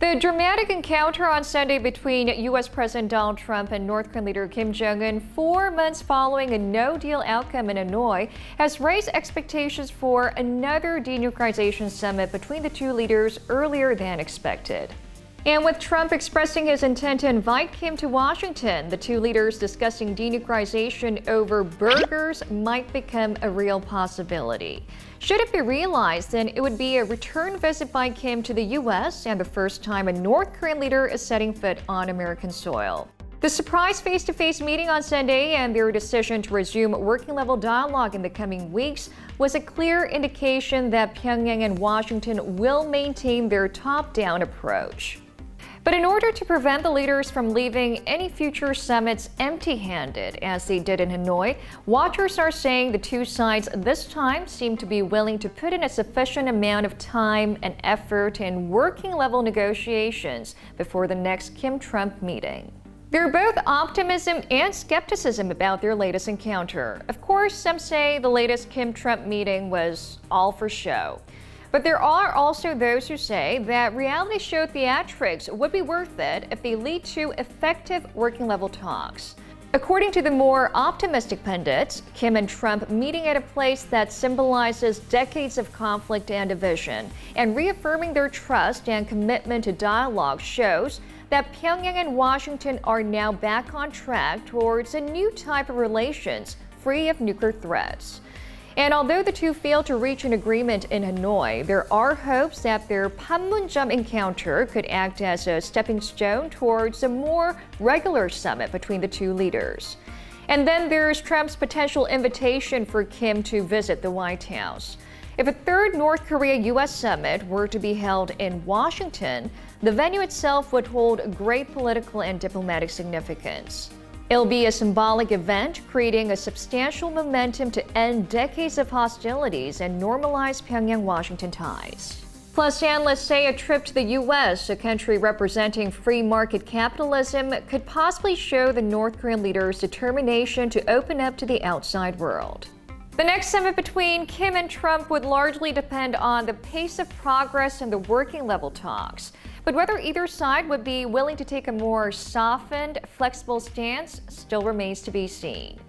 The dramatic encounter on Sunday between U.S. President Donald Trump and North Korean leader Kim Jong-un 4 months following a no-deal outcome in Hanoi has raised expectations for another denuclearization summit between the two leaders earlier than expected. And with Trump expressing his intent to invite Kim to Washington, the two leaders discussing denuclearization over burgers might become a real possibility. Should it be realized, then it would be a return visit by Kim to the U.S. and the first time a North Korean leader is setting foot on American soil. The surprise face-to-face meeting on Sunday and their decision to resume working-level dialogue in the coming weeks was a clear indication that Pyongyang and Washington will maintain their top-down approach. But in order to prevent the leaders from leaving any future summits empty-handed, as they did in Hanoi, watchers are saying the two sides this time seem to be willing to put in a sufficient amount of time and effort in working-level negotiations before the next Kim-Trump meeting. There are both optimism and skepticism about their latest encounter. Of course, some say the latest Kim-Trump meeting was all for show. But there are also those who say that reality show theatrics would be worth it if they lead to effective working-level talks. According to the more optimistic pundits, Kim and Trump meeting at a place that symbolizes decades of conflict and division and reaffirming their trust and commitment to dialogue shows that Pyongyang and Washington are now back on track towards a new type of relations free of nuclear threats. And although the two failed to reach an agreement in Hanoi, there are hopes that their Panmunjom encounter could act as a stepping stone towards a more regular summit between the two leaders. And then there's Trump's potential invitation for Kim to visit the White House. If a third North Korea-U.S. summit were to be held in Washington, the venue itself would hold great political and diplomatic significance. It'll be a symbolic event, creating a substantial momentum to end decades of hostilities and normalize Pyongyang-Washington ties. Plus, analysts say a trip to the U.S., a country representing free market capitalism, could possibly show the North Korean leader's determination to open up to the outside world. The next summit between Kim and Trump would largely depend on the pace of progress in the working-level talks. But whether either side would be willing to take a more softened, flexible stance still remains to be seen.